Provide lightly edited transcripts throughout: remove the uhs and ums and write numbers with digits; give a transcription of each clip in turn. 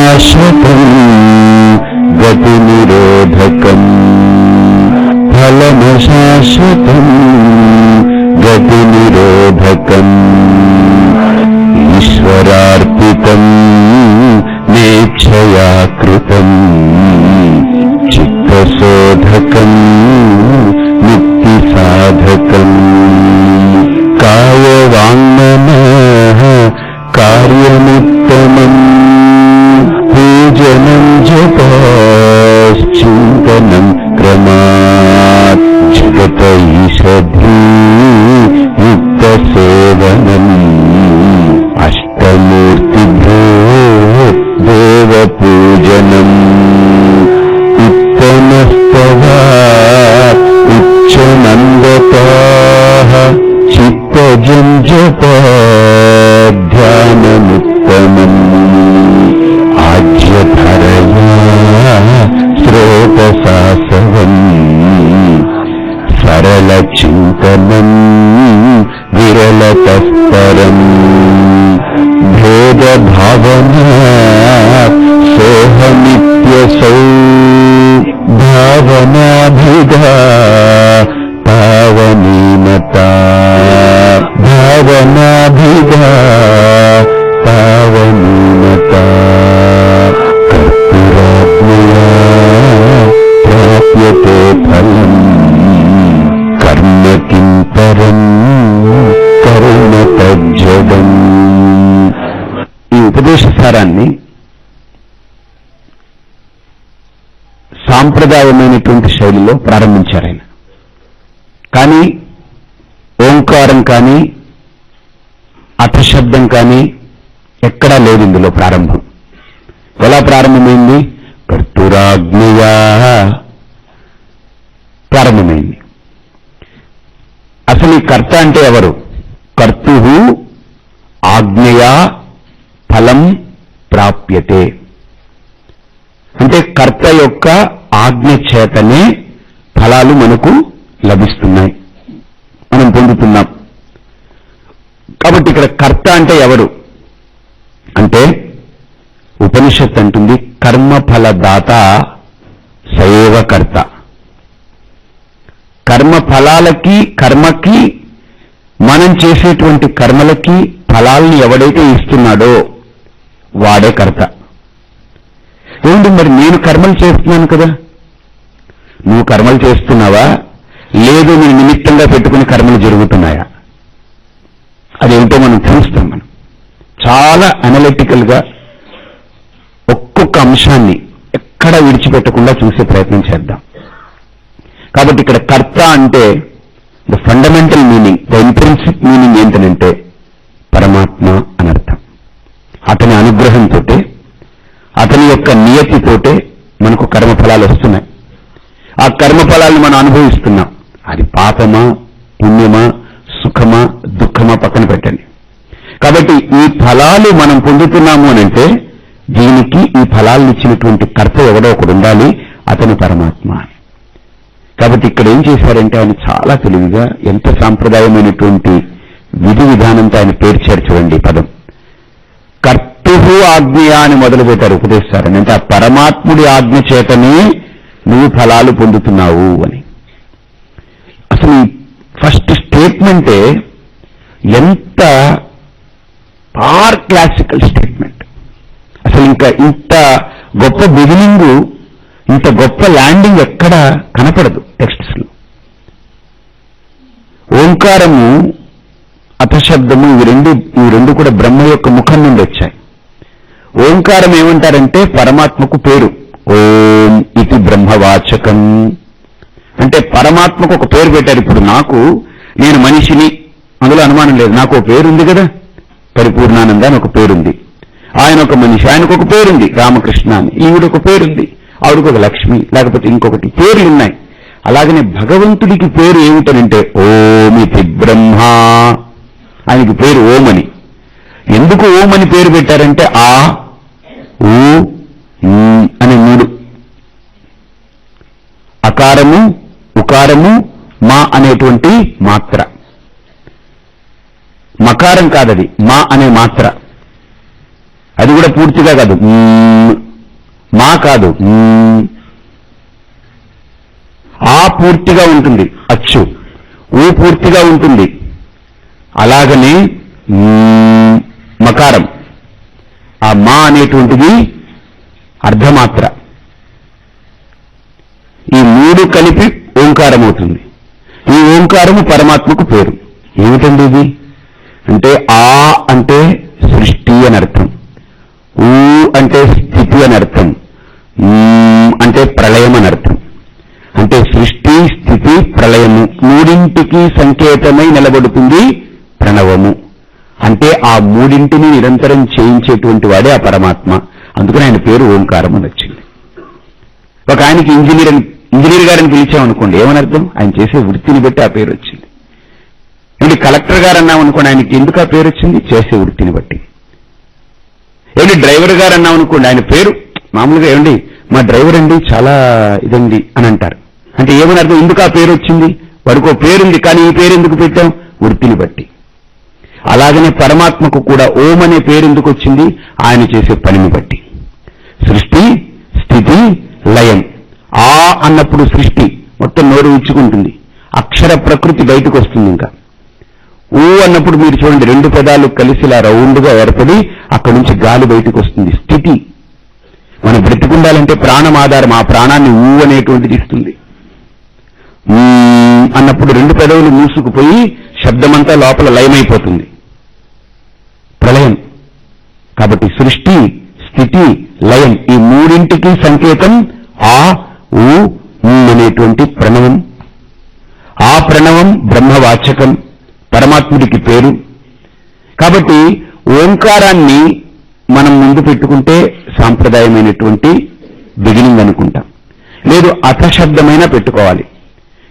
శాశ్వతం గతి నిరోధకం ఫలము శాశ్వతం గతి నిరోధకం ఈశ్వరార్పితం నేచ్ఛయా కృతం చిత్తశోధకం ముక్తి సాధకం కాయవాంగ్మనః కార్యముత్తమం పూజనం జపశ్చింతనం క్రమాత్ జగత ఈషధీ యుక్త సేవనం అష్టమూర్తిభ్యో దేవ పూజనం ఉత్తమస్తవాత్ ఉచ్చనందతాః చిత్తజం జపాధ్యానముత్తమం ఆజ్యధరయా శ్రోతసాసవం సరళ చింతనం విరళతఃపరం భేదభావనా సోహమిత్యసౌ భావనాభిధా పావనీమతా భావనాభిధా పావనీమతా కర్పూరాజ్ఞయా ప్రాప్యతే ఫలం కర్మ కిం పరం కర్మ తజ్జడం. ఈ ఉపదేశ సారాన్ని సాంప్రదాయమైనటువంటి శైలిలో ప్రారంభించారు ఆయన. కానీ ఓంకారం కానీ అర్థశబ్దం కానీ ఎక్కడా లేదు ఇందులో ప్రారంభం. ఎలా ప్రారంభమైంది? కర్తూరాజ్ఞయా ప్రారంభమైంది. అసలు ఈ కర్త అంటే ఎవరు? కర్తుః ఆజ్ఞయా ఫలం ప్రాప్యతే. అంటే కర్త యొక్క ఆజ్ఞ చేతనే ఫలాలు మనకు లభిస్తున్నాయి, మనం పొందుతున్నాం. కాబట్టి ఇక్కడ కర్త అంటే ఎవరు అంటే ఉపనిషత్ అంటుంది కర్మఫలదాత సయేవ కర్త. కర్మ ఫలాలకి కర్మకి మనం చేసేటువంటి కర్మలకి ఫలాల్ని ఎవడైతే ఇస్తున్నాడో వాడే కర్త. ఏమిటి మరి నేను కర్మలు చేస్తున్నాను కదా, నువ్వు కర్మలు చేస్తున్నావా లేదు నీ నిమిత్తంగా పెట్టుకుని కర్మలు జరుగుతున్నాయా? అదేంటో మనం చూస్తాం. మనం చాలా అనలిటికల్ గా ఒక్కొక్క అంశాన్ని ఎక్కడ విడిచిపెట్టకుండా చూసే ప్రయత్నం చేద్దాం. కాబట్టి ఇక్కడ కర్త అంటే the fundamental meaning, the intrinsic meaning ఏంటనంటే పరమాత్మ అనర్థం. అతని అనుగ్రహంతో అతని యొక్క నియతితోటే మనకు కర్మఫలాలు వస్తున్నాయి. ఆ కర్మఫలాలను మనం అనుభవిస్తున్నాం. అది పాపమా పుణ్యమా సుఖమా దుఃఖమా పక్కన పెట్టండి. కాబట్టి ఈ ఫలాలు మనం పొందుతున్నాము అనంటే దీనికి ఈ ఫలాలను ఇచ్చినటువంటి కర్త ఎవడో ఒకడు ఉండాలి, అతను పరమాత్మ. కాబట్టి ఇక్కడ ఏం చేశారంటే ఆయన చాలా తెలివిగా ఎంత సాంప్రదాయమైనటువంటి విధి విధానంతో ఆయన పేర్చారు. చూడండి పదం కర్తుః ఆజ్ఞయా అని మొదలుపెట్టారు ఉపదేశారని. అంటే ఆ పరమాత్ముడి ఆజ్ఞ చేతనే నువ్వు ఫలాలు పొందుతున్నావు అని. అసలు ఈ ఫస్ట్ స్టేట్మెంటే ఎంత పార్ క్లాసికల్ స్టేట్మెంట్. అసలు ఇంకా ఇంత గొప్ప బిగినింగ్, ఇంత గొప్ప ల్యాండింగ్ ఎక్కడ కనపడదు టెక్స్ట్స్ లో. ఓంకారము అర్థశబ్దము ఈ రెండు కూడా బ్రహ్మ యొక్క ముఖం నుండి వచ్చాయి. ఓంకారం ఏమంటారంటే పరమాత్మకు పేరు. ఓం ఇది బ్రహ్మవాచకం అంటే పరమాత్మకు ఒక పేరు పెట్టారు. ఇప్పుడు నేను మనిషిని, అందులో అనుమానం లేదు, నాకు ఒక పేరు ఉంది కదా, పరిపూర్ణానంద అని ఒక పేరుంది. ఆయన ఒక మనిషి, ఆయనకు ఒక పేరుంది రామకృష్ణ అని. ఈవిడ ఒక పేరుంది, ఆవిడకు ఒక లక్ష్మి, లేకపోతే ఇంకొకటి పేర్లు ఉన్నాయి. అలాగనే భగవంతుడికి పేరు ఏమిటనంటే ఓమితి బ్రహ్మ. ఆయనకి పేరు ఓమని. ఎందుకు ఓమని పేరు పెట్టారంటే ఆ ఊ అనే మూడు, అకారము ఉకారము మా అనేటువంటి మాత్ర. మకారం కాదది, మా అనే మాత్ర. అది కూడా పూర్తిగా కాదు, మా కాదు, ఆ పూర్తిగా ఉంటుంది అచ్చు, ఊ పూర్తిగా ఉంటుంది. అలాగనే మకారం, ఆ మా అనేటువంటిది అర్ధమాత్ర. ఈ మూడు కలిపి ఓంకారం అవుతుంది. ఈ ఓంకారము పరమాత్మకు పేరు. ఏమిటండి ఇది అంటే, ఆ అంటే సృష్టి అని అర్థం, ఊ అంటే స్థితి అని అర్థం, అంటే ప్రళయం అని అర్థం. అంటే సృష్టి, స్థితి, ప్రళయము మూడింటికి సంకేతమై నిలబడుతుంది ప్రణవము. అంటే ఆ మూడింటిని నిరంతరం చేయించేటువంటి వాడే ఆ పరమాత్మ. అందుకని ఆయన పేరు ఓంకారం అని వచ్చింది. ఒక ఆయనకి ఇంజనీర్ గారిని పిలిచామనుకోండి, ఏమని అర్థం? ఆయన చేసే వృత్తిని బట్టి ఆ పేరు వచ్చింది. ఏంటి కలెక్టర్ గారు అన్నామనుకోండి, ఆయనకి ఎందుకు ఆ పేరు వచ్చింది? చేసే వృత్తిని బట్టి. ఏంటి డ్రైవర్ గారు అన్నామనుకోండి, ఆయన పేరు మామూలుగా ఏమండి మా డ్రైవర్ అండి చాలా ఇదండి అని అంటారు. అంటే ఏమని అర్థం? ఎందుకు ఆ పేరు వచ్చింది? వాడికి ఓ పేరుంది, కానీ ఈ పేరు ఎందుకు పెట్టాం? వృత్తిని బట్టి. అలాగనే పరమాత్మకు కూడా ఓం అనే పేరు ఎందుకు వచ్చింది? ఆయన చేసే పనిని బట్టి. సృష్టి, స్థితి, లయం. ఆ అన్నప్పుడు సృష్టి మొత్తం నోరు ఉచ్చుకుంటుంది, అక్షర ప్రకృతి బయటకు వస్తుంది. ఇంకా ఊ అన్నప్పుడు మీరు చూడండి, రెండు పెదాలు కలిసి ఇలా రౌండ్గా ఏర్పడి అక్కడి నుంచి గాలి బయటకు వస్తుంది. స్థితి, మనం బ్రతికుండాలంటే ప్రాణం ఆధారం, ఆ ప్రాణాన్ని ఊ అనేటువంటిది ఇస్తుంది. అన్నప్పుడు రెండు పెదవులు మూసుకుపోయి శబ్దమంతా లోపల లయమైపోతుంది, ప్రళయం. కాబట్టి సృష్టి, స్థితి, లయం ఈ మూడింటికి సంకేతం ఆ ఊ అనేటువంటి ప్రణవం. ఆ ప్రణవం బ్రహ్మవాచకం, పరమాత్ముడికి పేరు. కాబట్టి ఓంకారాన్ని మనం ముందు పెట్టుకుంటే సాంప్రదాయమైనటువంటి బిగినింగ్ అనుకుంటాం, లేదు అథశబ్దమైనా పెట్టుకోవాలి.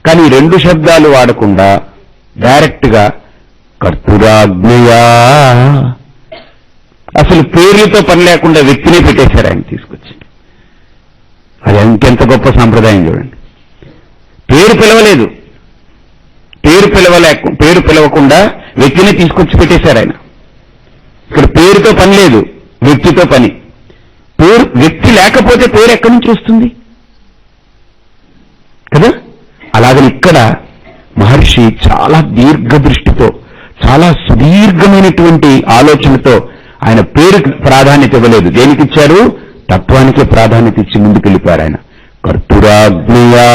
కానీ రెండు శబ్దాలు వాడకుండా డైరెక్ట్గా కర్తురాజ్ఞయా, అసలు పేర్లతో పని లేకుండా వ్యక్తినే పెట్టేశారు ఆయన తీసుకొచ్చి. అది ఇంకెంత గొప్ప సాంప్రదాయం చూడండి. పేరు పిలవలేదు, పేరు పిలవకుండా వ్యక్తిని తీసుకొచ్చి పెట్టేశారు ఆయన. ఇక్కడ పేరుతో పని లేదు, వ్యక్తితో పని. పేరు వ్యక్తి లేకపోతే పేరు ఎక్కడి నుంచి వస్తుంది కదా? అలాగని ఇక్కడ మహర్షి చాలా దీర్ఘదృష్టితో, చాలా సుదీర్ఘమైనటువంటి ఆలోచనతో ఆయన పేరుకి ప్రాధాన్యత ఇవ్వలేదు. దేనికిచ్చారు? తత్వానికి ప్రాధాన్యత ఇచ్చి ముందుకెళ్ళిపోయారు ఆయన. కర్తురాజ్ఞయా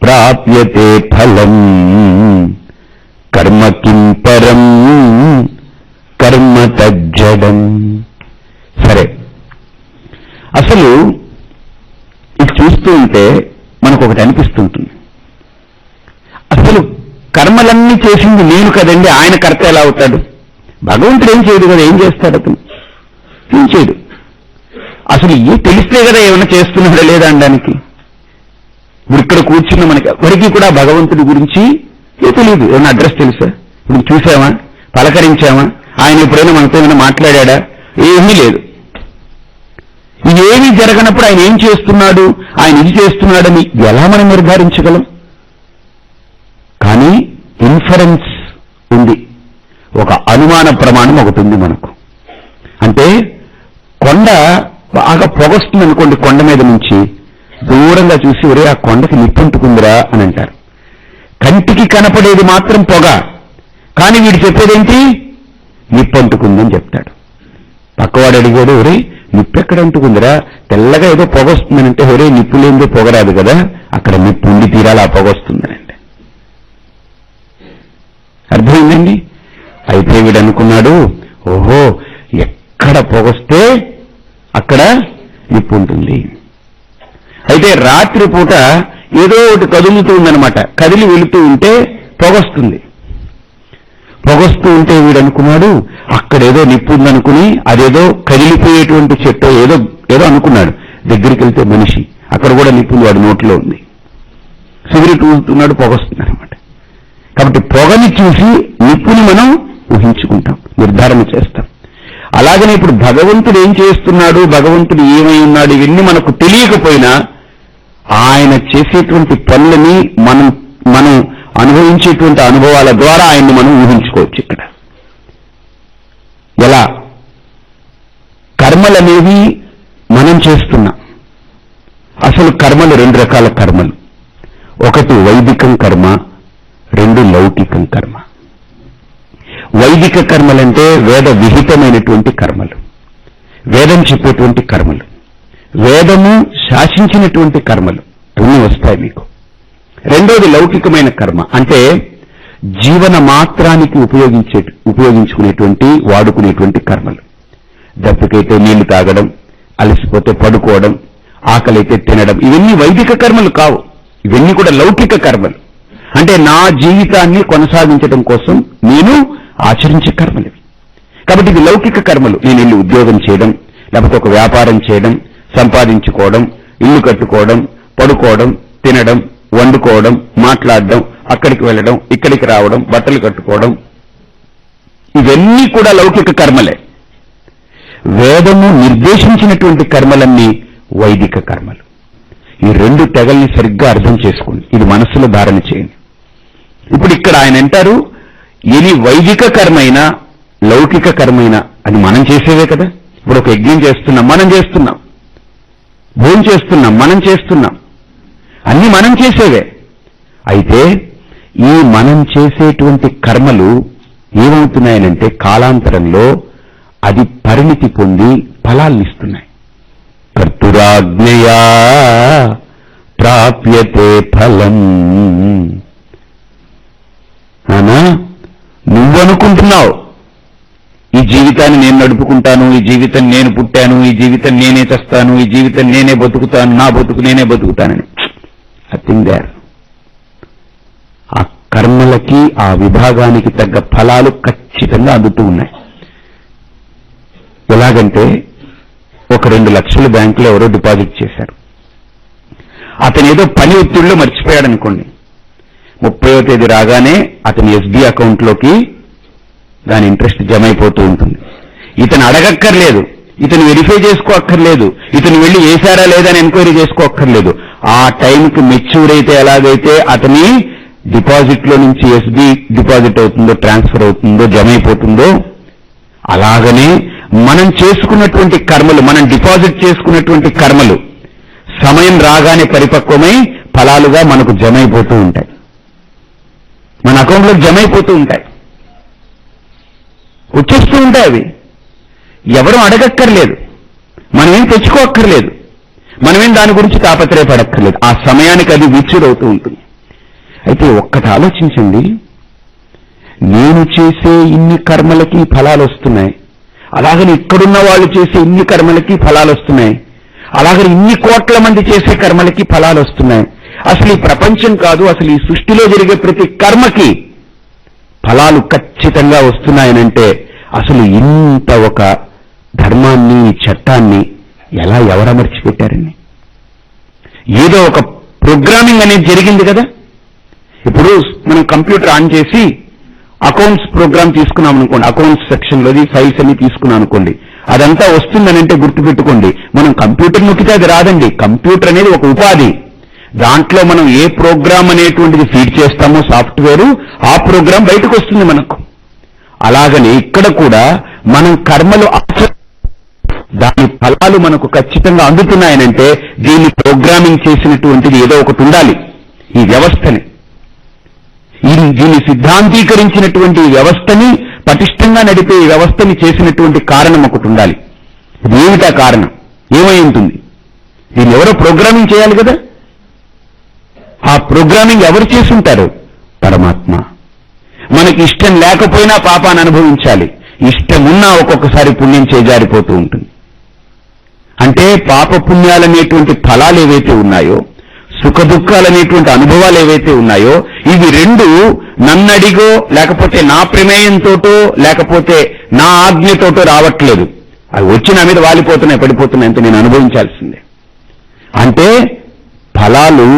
ప్రాప్యతే ఫలం కర్మ కిం పరం కర్మ తజ్జడం. సరే, అసలు ఇది చూస్తూ ఉంటే మనకు ఒకటి అనిపిస్తుంటుంది, అసలు కర్మలన్నీ చేసింది నేను కదండి, ఆయన కర్త ఎలా అవుతాడు? భగవంతుడు ఏం చేయడు కదా, ఏం చేస్తాడు అతను? ఏం చేయడు. అసలు తెలిస్తే కదా ఏమన్నా చేస్తున్నాడా లేదా అనడానికి. ఇప్పుడు ఇక్కడ కూర్చున్న మనకి ఎవరికి కూడా భగవంతుడి గురించి తెలియదు. ఏమన్నా అడ్రస్ తెలుసా? ఇప్పుడు చూసామా, పలకరించామా, ఆయన ఎప్పుడైనా మనతో ఏమైనా మాట్లాడా? ఏమీ లేదు. ఇవేమీ జరగనప్పుడు ఆయన ఏం చేస్తున్నాడు, ఆయన ఇది చేస్తున్నాడని ఎలా మనం నిర్ధారించగలం? కానీ ఇన్ఫరెన్స్ ఉంది, ఒక అనుమాన ప్రమాణం ఒకటి ఉంది మనకు. అంటే కొండ బాగా పొగొస్తుంది అనుకోండి, కొండ మీద నుంచి దూరంగా చూసి ఒరే ఆ కొండకి నిప్పంటుకుందిరా అని అంటారు. కంటికి కనపడేది మాత్రం పొగ, కానీ వీడు చెప్పేదేంటి? నిప్పంటుకుందని చెప్తాడు. పక్కవాడు అడిగాడు, ఒరే నిప్పెక్కడ అంటుకుందిరా, తెల్లగా ఏదో పొగ వస్తుందనంటే, ఒరే నిప్పు లేనిదే పొగరాదు కదా, అక్కడ నిప్పు ఉండి తీరాలి, ఆ పొగ వస్తుందనండి. అర్థమైందండి? అయితే వీడు అనుకున్నాడు, ఓహో ఎక్కడ పొగొస్తే అక్కడ నిప్పు ఉంటుంది. అయితే రాత్రి పూట ఏదో ఒకటి కదులుతూ ఉందనమాట, కదిలి వెళుతూ ఉంటే పొగొస్తుంది. పొగొస్తూ ఉంటే వీడు అనుకున్నాడు అక్కడేదో నిప్పు ఉందనుకుని అదేదో కదిలిపోయేటువంటి చెట్టు ఏదో అనుకున్నాడు. దగ్గరికి వెళ్తే మనిషి, అక్కడ కూడా నిప్పు వాడి నోట్లో ఉంది. సిగరెట్ ఊదుతున్నాడు, పొగొస్తుంది అనమాట. కాబట్టి పొగని చూసి నిప్పుని మనం ఊహించుకుంటాం, నిర్ధారణ చేస్తాం. అలాగనే ఇప్పుడు భగవంతుడు ఏం చేస్తున్నాడు, భగవంతుడు ఏమై ఉన్నాడు, ఇవన్నీ మనకు తెలియకపోయినా ఆయన చేసేటువంటి పనులని మనం అనుభవించేటువంటి అనుభవాల ద్వారా ఆయన్ని మనం ఊహించుకోవచ్చు. ఇక్కడ ఎలా కర్మలనేవి మనం చేస్తున్నాం. అసలు కర్మలు 2 రకాల కర్మలు. ఒకటి వైదికం కర్మ, 2 లౌకికం కర్మ. వైదిక కర్మలంటే వేద విహితమైనటువంటి కర్మలు, వేదం చెప్పేటువంటి కర్మలు, వేదము శాసించినటువంటి కర్మలు అన్నీ వస్తాయి మీకు. రెండోది లౌకికమైన కర్మ, అంటే జీవన మాత్రానికి ఉపయోగించుకునేటువంటి వాడుకునేటువంటి కర్మలు. దప్పికైతే నీళ్లు తాగడం, అలసిపోతే పడుకోవడం, ఆకలైతే తినడం, ఇవన్నీ వైదిక కర్మలు కావు. ఇవన్నీ కూడా లౌకిక కర్మలు. అంటే నా జీవితాన్ని కొనసాగించడం కోసం నేను ఆచరించే కర్మలు. కాబట్టి ఇది లౌకిక కర్మలు. నేను వెళ్ళి ఉద్యోగం చేయడం, లేకపోతే ఒక వ్యాపారం చేయడం, సంపాదించుకోవడం, ఇల్లు కట్టుకోవడం, పడుకోవడం, తినడం, వండుకోవడం, మాట్లాడడం, అక్కడికి వెళ్ళడం, ఇక్కడికి రావడం, బట్టలు కట్టుకోవడం, ఇవన్నీ కూడా లౌకిక కర్మలే. వేదము నిర్దేశించినటువంటి కర్మలన్నీ వైదిక కర్మలు. ఈ 2 తెగల్ని సరిగ్గా అర్థం చేసుకోండి, ఇది మనస్సులో ధారణ చేయండి. ఇప్పుడు ఇక్కడ ఆయన అంటారు, ఇది వైదిక కర్మైనా లౌకిక కర్మైనా అది మనం చేసేవే కదా. ఇప్పుడు ఒక యజ్ఞం చేస్తున్నాం, మనం చేస్తున్నాం. భోజనం చేస్తున్నాం, మనం చేస్తున్నాం. అన్ని మనం చేసేవే. అయితే ఈ మనం చేసేటువంటి కర్మలు ఏమవుతున్నాయనంటే కాలాంతరంలో అది పరిణితి పొంది ఫలాల్నిస్తున్నాయి. కర్తురాజ్ఞయా ప్రాప్యతే ఫలం. అనా నువ్వనుకుంటున్నావు ఈ జీవితాన్ని నేను నడుపుకుంటాను, ఈ జీవితం నేను పుట్టాను, ఈ జీవితం నేనే చేస్తాను, ఈ జీవితం నేనే బతుకుతాను, నా బతుకు నేనే బతుకుతానని. Nothing there. ఆ కర్మలకి ఆ విభాగానికి తగ్గ ఫలాలు ఖచ్చితంగా అందుతూ ఉన్నాయి. ఎలాగంటే ఒక 2 లక్షలు బ్యాంకులో ఎవరో డిపాజిట్ చేశారు. అతను ఏదో పని ఒత్తిడిలో మర్చిపోయాడు అనుకోండి. 30వ తేదీ రాగానే అతని ఎస్బీ అకౌంట్లోకి దాని ఇంట్రెస్ట్ జమ అయిపోతూ ఉంటుంది. ఇతను అడగక్కర్లేదు, ఇతను వెరిఫై చేసుకోక్కర్లేదు, ఇతను వెళ్ళి వేశారా లేదని ఎంక్వైరీ చేసుకోక్కర్లేదు. ఆ టైంకి మెచ్యూర్ అయితే ఎలాగైతే అతని డిపాజిట్లో నుంచి ఎస్బీ డిపాజిట్ అవుతుందో, ట్రాన్స్ఫర్ అవుతుందో, జమ అయిపోతుందో, అలాగనే మనం చేసుకున్నటువంటి కర్మలు, మనం డిపాజిట్ చేసుకున్నటువంటి కర్మలు సమయం రాగానే పరిపక్వమై ఫలాలుగా మనకు జమ అయిపోతూ ఉంటాయి, మన అకౌంట్లోకి జమ అయిపోతూ ఉంటాయి, వచ్చేస్తూ ఉంటాయి. అవి ఎవరూ అడగక్కర్లేదు, మనమేం తెచ్చుకోక్కర్లేదు, మనమేం దాని గురించి తాపత్రయపడక్కర్లేదు. ఆ సమయానికి అది విచ్చుడవుతూ ఉంటుంది. అయితే ఒక్కటి ఆలోచించండి, నేను చేసే ఇన్ని కర్మలకి ఫలాలు వస్తున్నాయి, అలాగని ఇక్కడున్న వాళ్ళు చేసే ఇన్ని కర్మలకి ఫలాలు వస్తున్నాయి, అలాగని ఇన్ని కోట్ల మంది చేసే కర్మలకి ఫలాలు వస్తున్నాయి. అసలు ఈ ప్రపంచం కాదు, అసలు ఈ సృష్టిలో జరిగే ప్రతి కర్మకి ఫలాలు ఖచ్చితంగా వస్తున్నాయనంటే అసలు ఇంత ఒక ధర్మాన్ని, చట్టాన్ని ఎలా ఎవరమర్చిపెట్టారండి? ఏదో ఒక ప్రోగ్రామింగ్ అనేది జరిగింది కదా. ఇప్పుడు మనం కంప్యూటర్ ఆన్ చేసి అకౌంట్స్ ప్రోగ్రామ్ తీసుకున్నాం అనుకోండి, అకౌంట్స్ సెక్షన్లోది ఫైల్స్ అన్ని తీసుకున్నాం అనుకోండి, అదంతా వస్తుందనంటే గుర్తుపెట్టుకోండి, మనం కంప్యూటర్ నొక్కితే అది రాదండి. కంప్యూటర్ అనేది ఒక ఉపాధి. దాంట్లో మనం ఏ ప్రోగ్రామ్ అనేటువంటిది ఫీడ్ చేస్తామో సాఫ్ట్వేరు, ఆ ప్రోగ్రాం బయటకు వస్తుంది మనకు. అలాగని ఇక్కడ కూడా మనం కర్మలు దాని ఫలాలు మనకు ఖచ్చితంగా అందుతున్నాయనంటే దీన్ని ప్రోగ్రామింగ్ చేసినటువంటిది ఏదో ఒకటి ఉండాలి. ఈ వ్యవస్థని, దీన్ని సిద్ధాంతీకరించినటువంటి ఈ వ్యవస్థని, పటిష్టంగా నడిపే ఈ వ్యవస్థని చేసినటువంటి కారణం ఒకటి ఉండాలి. ఏమిటా కారణం? ఏమై ఉంటుంది? దీన్ని ఎవరో ప్రోగ్రామింగ్ చేయాలి కదా. ఆ ప్రోగ్రామింగ్ ఎవరు చేసుంటారు? పరమాత్మ. మనకి ఇష్టం లేకపోయినా పాపాన్ని అనుభవించాలి, ఇష్టమున్నా ఒక్కొక్కసారి పుణ్యం చేజారిపోతూ ఉంటుంది. అంటే పాప పుణ్యాలనేటువంటి ఫలాలు ఏవైతే ఉన్నాయో, సుఖ దుఃఖాలనేటువంటి అనుభవాలు ఏవైతే ఉన్నాయో, ఇవి 2 నన్నడిగో లేకపోతే నా ప్రమేయంతోటో లేకపోతే నా ఆజ్ఞతోటో రావట్లేదు. అవి వచ్చి నా మీద వాలిపోతున్నాయి, పడిపోతున్నాయి, అంత నేను అనుభవించాల్సిందే. అంటే ఫలాలు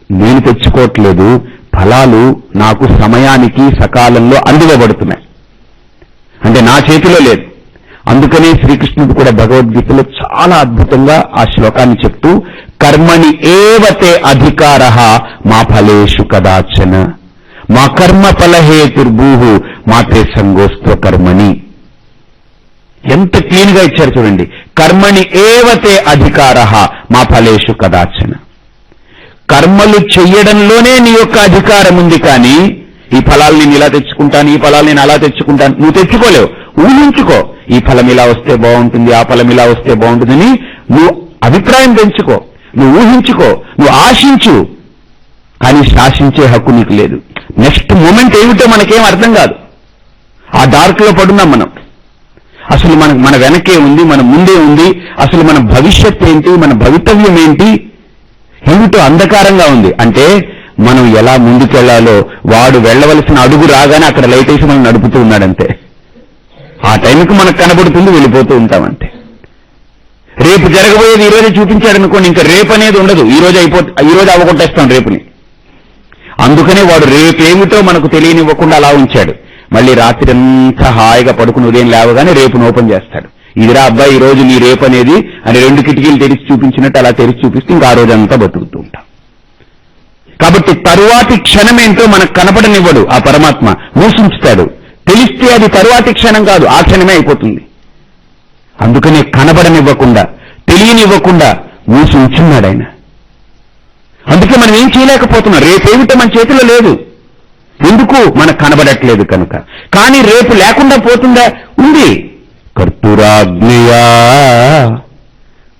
నేను తెచ్చుకోవట్లేదు, ఫలాలు నాకు సమయానికి సకాలంలో అందివ్వబడుతున్నాయి. అంటే నా చేతిలో లేదు. అందుకనే శ్రీకృష్ణుడు కూడా భగవద్గీతలో చాలా అద్భుతంగా ఆ శ్లోకాన్ని చెప్తూ, కర్మణి ఏవతే అధికారః మా ఫలేషు కదాచన మా కర్మ ఫలహేతుర్భూః మాతే సంగోస్త్వ కర్మణి. ఎంత క్లీన్ గా ఇచ్చారు చూడండి. కర్మణి ఏవతే అధికారః మా ఫలేషు కదాచన. కర్మలు చెయ్యడంలోనే నీ యొక్క అధికారం ఉంది, కానీ ఈ ఫలాలు నేను ఇలా తెచ్చుకుంటాను, ఈ ఫలాలు నేను అలా తెచ్చుకుంటాను నువ్వు తెచ్చుకోలేవు. ఊహించుకో, ఈ ఫలం ఇలా వస్తే బాగుంటుంది, ఆ ఫలం ఇలా వస్తే బాగుంటుందని నువ్వు అభిప్రాయం పెంచుకో, నువ్వు ఊహించుకో, నువ్వు ఆశించు, కానీ శాసించే హక్కు నీకు లేదు. నెక్స్ట్ మూమెంట్ ఏమిటో మనకేం అర్థం కాదు. ఆ డార్క్ లో పడున్నాం మనం. అసలు మన వెనకే ఉంది, మన ముందే ఉంది, అసలు మన భవిష్యత్ ఏంటి, మన భవితవ్యం ఏంటి, ఏమిటో అంధకారంగా ఉంది. అంటే మనం ఎలా ముందుకెళ్లాలో వాడు వెళ్ళవలసిన అడుగు రాగానే అక్కడ లైట్ వేసి మనం నడుపుతూ ఉన్నాడంతే. ఆ టైంకి మనకు కనబడుతుంది, వెళ్ళిపోతూ ఉంటామంటే. రేపు జరగబోయేది ఈ రోజే చూపించాడనుకోండి, ఇంకా రేపు అనేది ఉండదు. ఈ రోజు అవగొట్టేస్తాం రేపుని. అందుకనే వాడు రేపేమిటో మనకు తెలియనివ్వకుండా అలా ఉంచాడు. మళ్ళీ రాత్రి అంతా హాయిగా పడుకుని ఉదయం లేవగానే రేపును ఓపెన్ చేస్తాడు. ఇదిరా అబ్బాయి ఈ రోజు నీ రేపు అనేది అని 2 కిటికీలు తెరిచి చూపించినట్టు అలా తెరిచి చూపిస్తే ఇంకా ఆ రోజంతా బతుకుతూ ఉంటాం. కాబట్టి తరువాతి క్షణమేంటో మనకు కనపడనివ్వడు ఆ పరమాత్మ, మూసుంచుతాడు. తెలిస్తే అది తరువాతి క్షణం కాదు, ఆ క్షణమే అయిపోతుంది. అందుకనే కనబడనివ్వకుండా, తెలియనివ్వకుండా మూసి ఉంచున్నాడు ఆయన. అందుకే మనం ఏం చేయలేకపోతున్నాం. రేపేమిటో మన చేతిలో లేదు. ఎందుకు? మనకు కనబడట్లేదు కనుక. కానీ రేపు లేకుండా పోతుందా? ఉంది. కర్తురాజ్ఞయా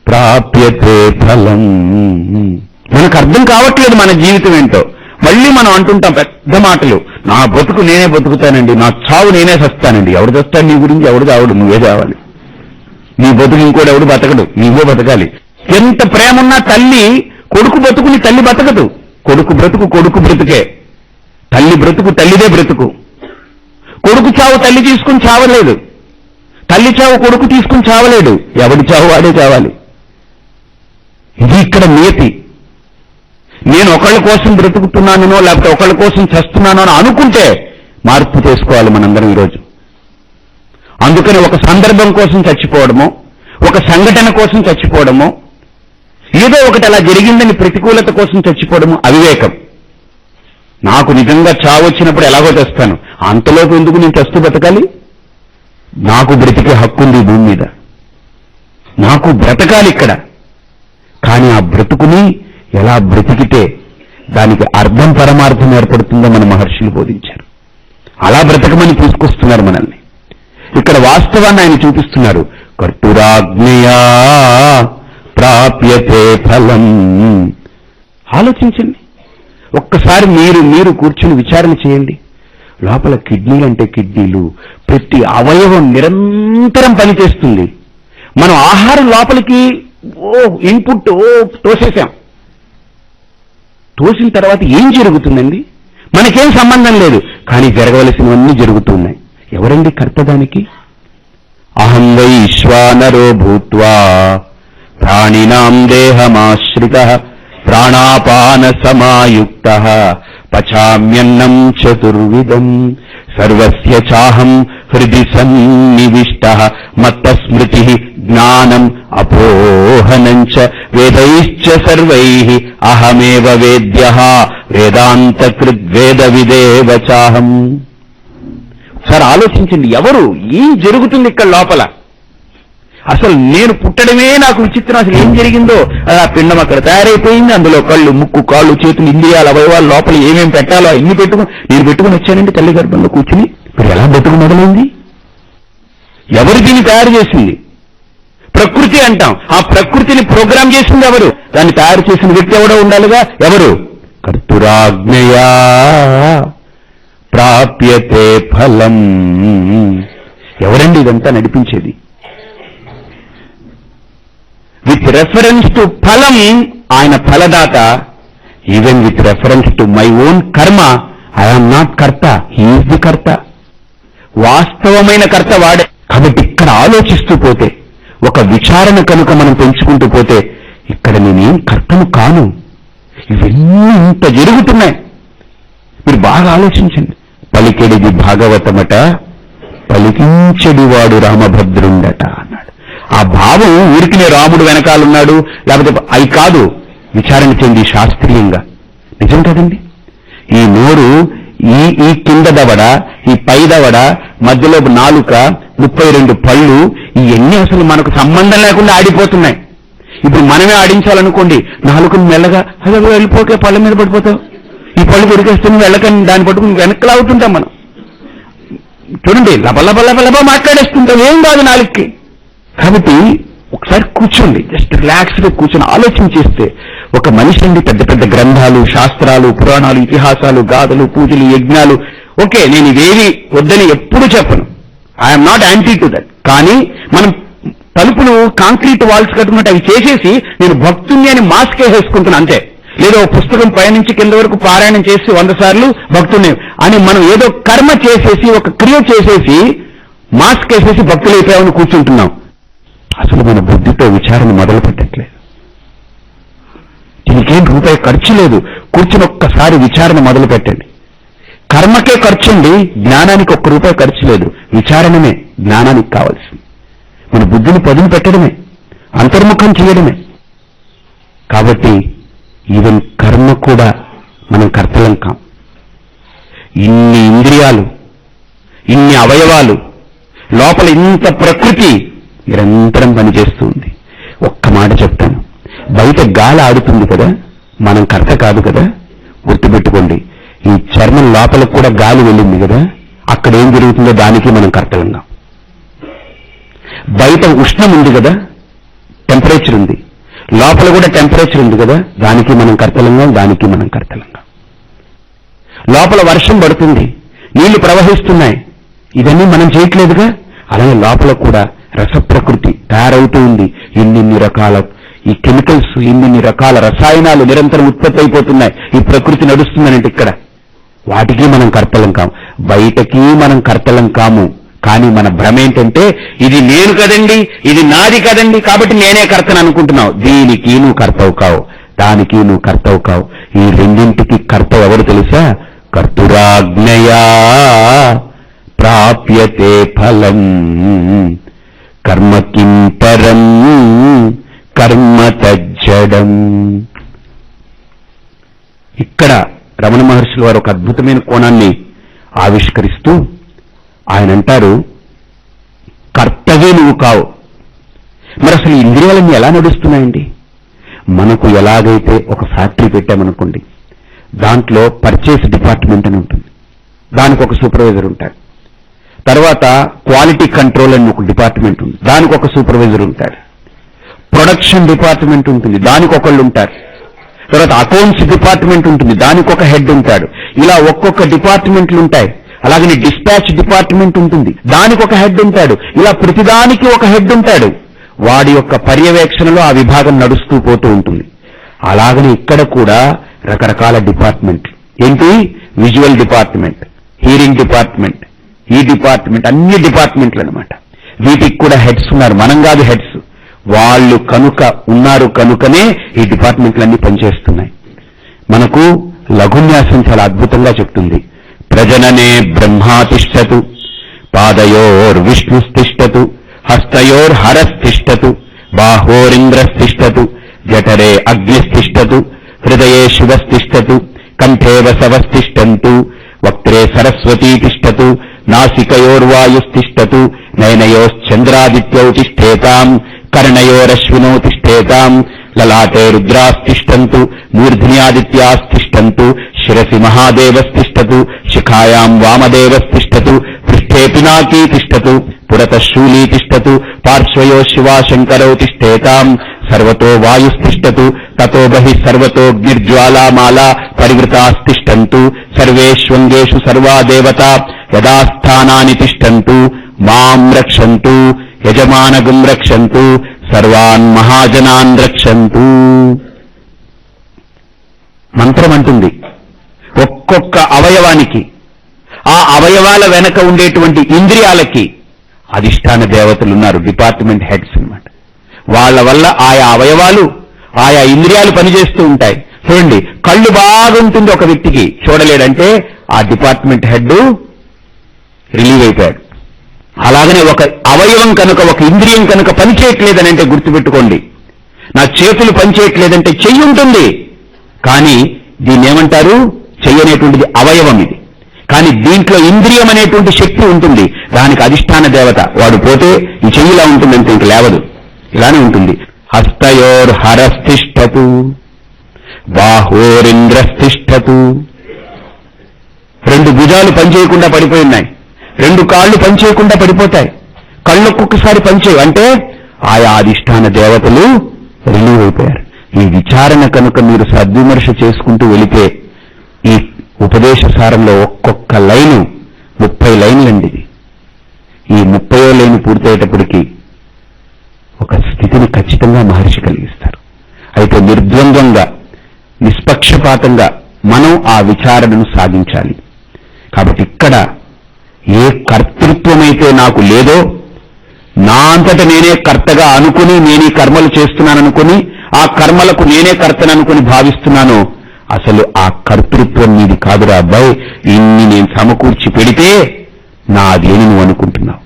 ప్రాప్యతే ఫలం. మనకు అర్థం కావట్లేదు మన జీవితం ఏంటో. మళ్ళీ మనం అంటుంటాం పెద్ద మాటలు, నా బతుకు నేనే బతుకుతానండి, నా చావు నేనే చస్తానండి. ఎవడు చస్తాడు నీ గురించి? ఎవడు చావడు, నువ్వే చావాలి. నీ బతుకు ఇంకోటి ఎవడు బతకడు, నువ్వే బతకాలి. ఎంత ప్రేమన్నా తల్లి కొడుకు బతుకుని తల్లి బతకదు. కొడుకు బ్రతుకు కొడుకు బ్రతుకే, తల్లి బ్రతుకు తల్లిదే బ్రతుకు. కొడుకు చావు తల్లి తీసుకుని చావలేదు, తల్లి చావు కొడుకు తీసుకుని చావలేడు. ఎవడి చావు వాడే చావాలి. ఇది ఇక్కడ నియతి. నేను ఒకళ్ళ కోసం బ్రతుకుతున్నానో లేకపోతే ఒకళ్ళ కోసం చస్తున్నానో అని అనుకుంటే మార్పు చేసుకోవాలి మనందరం ఈరోజు. అందుకని ఒక సందర్భం కోసం చచ్చిపోవడమో, ఒక సంఘటన కోసం చచ్చిపోవడమో, ఏదో ఒకటి అలా జరిగిందని ప్రతికూలత కోసం చచ్చిపోవడము అవివేకం. నాకు నిజంగా చావు వచ్చినప్పుడు ఎలాగో తెస్తాను, అంతలోపు ఎందుకు నేను చస్తూ బతకాలి? నాకు బ్రతికే హక్కుంది భూమి మీద, నాకు బ్రతకాలి ఇక్కడ. కానీ ఆ బ్రతుకుని ఎలా బ్రతికితే దానికి అర్థం పరమార్థం ఏర్పడుతుందో మన మహర్షులు బోధించారు. అలా బ్రతకమని తీసుకొస్తున్నారు మనల్ని. ఇక్కడ వాస్తవాన్ని ఆయన చూపిస్తున్నారు. కర్తురాజ్ఞయా ప్రాప్యతే ఫలం. ఆలోచించండి ఒక్కసారి, మీరు కూర్చుని విచారణ చేయండి. లోపల కిడ్నీలు అంటే కిడ్నీలు, ప్రతి అవయవం నిరంతరం పనిచేస్తుంది. మనం ఆహారం లోపలికి ఇన్పుట్ తోసేసాం. తోసిన తర్వాత ఏం జరుగుతుందండి? మనకేం సంబంధం లేదు, కానీ జరగవలసినవన్నీ జరుగుతున్నాయి. ఎవరండి కర్త దానికి? అహం వైశ్వానరో భూత్వా ప్రాణినాం దేహమాశ్రితః ప్రాణాపాన సమాయుక్తః పచామ్యన్నం చతుర్విధం సర్వస్య చాహం హృది సన్నివిష్టః మత్తస్మృతిః జ్ఞానం అపోహనం చ వేదైశ్చ సర్వైః అహమేవ వేద్యః వేదాంతకృద్వేద విదేవ చాహం. సార్ ఆలోచించండి, ఎవరు, ఏం జరుగుతుంది ఇక్కడ లోపల? అసలు నేను పుట్టడమే నాకు విచిత్రం. అసలు ఏం జరిగిందో, ఆ పిండం అక్కడ తయారైపోయింది, అందులో కళ్ళు, ముక్కు, కాళ్ళు, చేతులు, ఇంద్రియాలు, అవయవాలు లోపల ఏమేం పెట్టాలో అన్ని నేను పెట్టుకుని వచ్చానండి తల్లి గర్భంలో కూర్చుని. ఇప్పుడు ఎలా బతుకు మొదలైంది? ఎవరు దీన్ని తయారు చేసింది? ప్రకృతి అంటాం. ఆ ప్రకృతిని ప్రోగ్రామ్ చేసింది ఎవరు? దాన్ని తయారు చేసిన వ్యక్తి ఎవడో ఉండాలిగా. ఎవరు? కర్తురాజ్ఞయా ప్రాప్యతే ఫలం. ఎవరండి ఇదంతా నడిపించేది? విత్ రెఫరెన్స్ టు ఫలం ఆయన ఫలదాత. Even with reference to my own karma I'm not karta, he is the karta. వాస్తవమైన కర్త వాడే. కాబట్టి ఇక్కడ ఆలోచిస్తూ పోతే, ఒక విచారణ కనుక మనం పెంచుకుంటూ పోతే, ఇక్కడ నేనేం కర్తను కాను. ఇవన్నీ ఇంత జరుగుతున్నాయి. మీరు బాగా ఆలోచించండి. పలికెడిది భాగవతమట, పలికించెడివాడు రామభద్రుండట అన్నాడు. ఆ భావం ఊరికినే రాముడు వెనకాలన్నాడు లేకపోతే అవి కాదు. విచారణ చెంది శాస్త్రీయంగా నిజం కదండి. ఈ నోరు, ఈ కింద దవడ, ఈ పై దవడ, మధ్యలో నాలుక, 32 పళ్ళు, ఇవన్నీ అసలు మనకు సంబంధం లేకుండా ఆడిపోతున్నాయి. ఇప్పుడు మనమే ఆడించాలనుకోండి, నాలుగుని మెల్లగా అదే వెళ్ళిపోకే పళ్ళ మీద పడిపోతావు, ఈ పళ్ళు కొరికేస్తే వెళ్ళకని దాన్ని పట్టుకుని వెనక్కి లాగుతుంటాం మనం. చూడండి, లబలబలబలబ మాట్లాడేస్తుంటాం, ఏం కాదు నాలుగుకి. కాబట్టి ఒకసారి కూర్చోండి, జస్ట్ రిలాక్స్గా కూర్చొని ఆలోచన చేస్తే ఒక మనిషి అండి పెద్ద పెద్ద గ్రంథాలు, శాస్త్రాలు, పురాణాలు, ఇతిహాసాలు, గాథలు, పూజలు, యజ్ఞాలు, ఓకే, నేను ఇవేవి వద్దని ఎప్పుడూ చెప్పను, I'm not anti to that. కానీ మనం తలుపులు కాంక్రీట్ వాల్స్ కట్టుకున్నట్టు అవి చేసేసి నేను భక్తుణ్ణి అని మాస్క్ వేసేసుకుంటున్నాను అంతే. లేదా ఒక పుస్తకం పైనుంచి కింద వరకు పారాయణం చేసి 100 సార్లు భక్తుణ్ణి అని మనం ఏదో కర్మ చేసేసి, ఒక క్రియ చేసేసి మాస్క్ వేసేసి భక్తులు అయిపోయామని కూర్చుంటున్నాం. అసలు మన బుద్ధితో విచారణ మొదలు పెట్టట్లేదు. దీనికేం రూపాయి ఖర్చు లేదు. కూర్చుని ఒక్కసారి విచారణ మొదలు పెట్టండి. కర్మకే ఖర్చుండి, జ్ఞానానికి ₹1 ఖర్చు లేదు. విచారణమే జ్ఞానానికి కావాల్సింది. మన బుద్ధిని పదును పెట్టడమే, అంతర్ముఖం చేయడమే. కాబట్టి ఈవెన్ కర్మ కూడా మనం కర్తలం కాం. ఇన్ని ఇంద్రియాలు, ఇన్ని అవయవాలు, లోపల ఇంత ప్రకృతి నిరంతరం పనిచేస్తూ ఉంది. ఒక్క మాట చెప్తాను, బయట గాలి ఆడుతుంది కదా, మనం కర్త కాదు కదా. గుర్తుపెట్టుకోండి, ఈ చర్మం లోపలకు కూడా గాలి వెళ్ళింది కదా, అక్కడ ఏం జరుగుతుందో దానికి మనం కర్తలంగా. బయట ఉష్ణం ఉంది కదా, టెంపరేచర్ ఉంది, లోపల కూడా టెంపరేచర్ ఉంది కదా, దానికి మనం కర్తలంగా, దానికి మనం కర్తలంగా. లోపల వర్షం పడుతుంది, నీళ్లు ప్రవహిస్తున్నాయి, ఇవన్నీ మనం చేయట్లేదుగా. అలాగే లోపల కూడా రసప్రకృతి తయారవుతూ ఉంది. ఇన్ని రకాల ఈ కెమికల్స్, ఇన్ని రకాల రసాయనాలు నిరంతరం ఉత్పత్తి అయిపోతున్నాయి. ఈ ప్రకృతి నడుస్తుందనంటే ఇక్కడ వాటికి మనం కర్తలం కాము, బయటకి మనం కర్తలం కాము. కానీ మన భ్రమ ఏంటంటే ఇది నేను కదండి, ఇది నాది కదండి, కాబట్టి నేనే కర్తను అనుకుంటున్నావు. దీనికి నువ్వు కర్తవు కావు, దానికి నువ్వు కర్తవు కావు. ఈ రెండింటికి కర్త ఎవరు తెలుసా? కర్తురాజ్ఞయా ప్రాప్యతే ఫలం కర్మ కిం పరం కర్మ తజ్జడం. ఇక్కడ రమణ మహర్షుల వారు ఒక అద్భుతమైన కోణాన్ని ఆవిష్కరిస్తూ ఆయన అంటారు, కర్తవే నువ్వు కావు. మరి అసలు ఇంద్రియాలన్నీ ఎలా నడుస్తున్నాయండి? మనకు ఎలాగైతే ఒక ఫ్యాక్టరీ పెట్టామనుకోండి, దాంట్లో పర్చేస్ డిపార్ట్మెంట్ అని ఉంటుంది, దానికి ఒక సూపర్వైజర్ ఉంటాడు. తర్వాత క్వాలిటీ కంట్రోల్ అని ఒక డిపార్ట్మెంట్ ఉంది, దానికి ఒక సూపర్వైజర్ ఉంటాడు. ప్రొడక్షన్ డిపార్ట్మెంట్ ఉంటుంది, దానికి ఒకళ్ళు ఉంటారు. తర్వాత అకౌంట్స్ డిపార్ట్మెంట్ ఉంటుంది, దానికి ఒక హెడ్ ఉంటాడు. ఇలా ఒక్కొక్క డిపార్ట్మెంట్లు ఉంటాయి. అలాగని డిస్పాచ్ డిపార్ట్మెంట్ ఉంటుంది, దానికి ఒక హెడ్ ఉంటాడు. ఇలా ప్రతిదానికి ఒక హెడ్ ఉంటాడు. వాడి యొక్క పర్యవేక్షణలో ఆ విభాగం నడుస్తూ పోతూ ఉంటుంది. అలాగని ఇక్కడ కూడా రకరకాల డిపార్ట్మెంట్లు. ఏంటి? విజువల్ డిపార్ట్మెంట్, హీరింగ్ డిపార్ట్మెంట్, ఈ డిపార్ట్మెంట్, అన్ని డిపార్ట్మెంట్లు అనమాట. వీటికి కూడా హెడ్స్ ఉన్నారు, మనం కాదు హెడ్స్. వాళ్ళు కనుక ఉన్నారు కనుకనే ఈ డిపార్ట్మెంట్లన్నీ పనిచేస్తున్నాయి. మనకు లఘున్యాసం చాలా అద్భుతంగా చెప్తుంది. ప్రజననే బ్రహ్మాతిష్టతు, పాదయోర్విష్ణుస్తిష్టతు, హస్తయోర్హరస్తిష్టతు, బాహోరింద్రస్తిష్టతు, జఠరే అగ్నిస్తిష్టతు, హృదయే శివస్తిష్టతు, కంఠే వసవస్తిష్టంతు, వక్త్రే సరస్వతీ తిష్టతు, నాసికయోర్వాయుస్తిష్టతు, నయనయోశ్చంద్రాదిత్యౌ తిష్టేతాం, కర్ణయోరశ్వినో తిష్టేతాం, లలాటే రుద్రాస్తిష్టంతు, మూర్ధ్న్యాదిత్యాస్తిష్టంతు, శిరసి మహాదేవస్తిష్టతు, శిఖాయాం వామదేవస్తిష్టతు, పృష్ఠే పినాకీ తిష్టతు, పురతః శూలీ తిష్టతు, పార్శ్వయో శివాశంకరౌ తిష్టేతాం, సర్వతో వాయుస్తిష్టతు, తతో బహిః సర్వతోగ్నిర్జ్వాలామాలా పరివృతాస్తిష్టంతు, సర్వేష్వంగేషు సర్వా దేవతా యథాస్థానాని తిష్టంతు, మాం రక్షంతు, యజమానగం రక్షంతు, సర్వాన్ మహాజనాన్ రక్షంతు. మంత్రం అంటుంది ఒక్కొక్క అవయవానికి, ఆ అవయవాల వెనక ఉండేటువంటి ఇంద్రియాలకి అధిష్టాన దేవతలున్నారు, డిపార్ట్మెంట్ హెడ్స్ అన్నమాట. వాళ్ళ వల్ల ఆయా అవయవాలు, ఆయా ఇంద్రియాలు పనిచేస్తూ ఉంటాయి. చూడండి, కళ్ళు బాగుంటుంది ఒక వ్యక్తికి, చూడలేడంటే ఆ డిపార్ట్మెంట్ హెడ్ రిలీవ్ అయిపోయాడు. అలాగనే ఒక అవయవం కనుక, ఒక ఇంద్రియం కనుక పనిచేయట్లేదనంటే గుర్తుపెట్టుకోండి, నా చేతులు పనిచేయట్లేదంటే చెయ్యి ఉంటుంది, కానీ దీన్ని ఏమంటారు? చెయ్యి అనేటువంటిది అవయవం ఇది. కానీ దీంట్లో ఇంద్రియం అనేటువంటి శక్తి ఉంటుంది. దానికి అధిష్టాన దేవత. వాడు పోతే ఈ చెయ్యిలా ఉంటుందంటే ఇంక లేవదు, ఇలానే ఉంటుంది. హస్తయోర్హరస్థిష్టతు బాహోరింద్రస్థిష్టతు. 2 భుజాలు పనిచేయకుండా పడిపోయినాయి, 2 కాళ్ళు పనిచేయకుండా పడిపోతాయి, కళ్ళు ఒక్కొక్కసారి పనిచేయవు. అంటే ఆయా అధిష్టాన దేవతలు రిలీవ్ అయిపోయారు. ఈ విచారణ కనుక మీరు సద్విమర్శ చేసుకుంటూ వెళితే ఈ ఉపదేశ సారంలో ఒక్కొక్క లైను 30 లైన్లండి. ఈ 30వ లైన్ పూర్తయ్యేటప్పటికీ ఒక స్థితిని ఖచ్చితంగా మహర్షి కలిగిస్తారు. అయితే నిర్ద్వంద్వంగా నిష్పక్షపాతంగా మనం ఆ విచారణను సాగించాలి. కాబట్టి ఇక్కడ ఏ కర్తృత్వమైతే నాకు లేదో, నా అంతట నేనే కర్తగా అనుకుని నేను ఈ కర్మలు చేస్తున్నాననుకుని ఆ కర్మలకు నేనే కర్తననుకుని భావిస్తున్నానో, అసలు ఆ కర్తృత్వం నీది కాదురా అబ్బాయి, ఇన్ని నేను సమకూర్చి పెడితే నాదేని నువ్వు అనుకుంటున్నావు.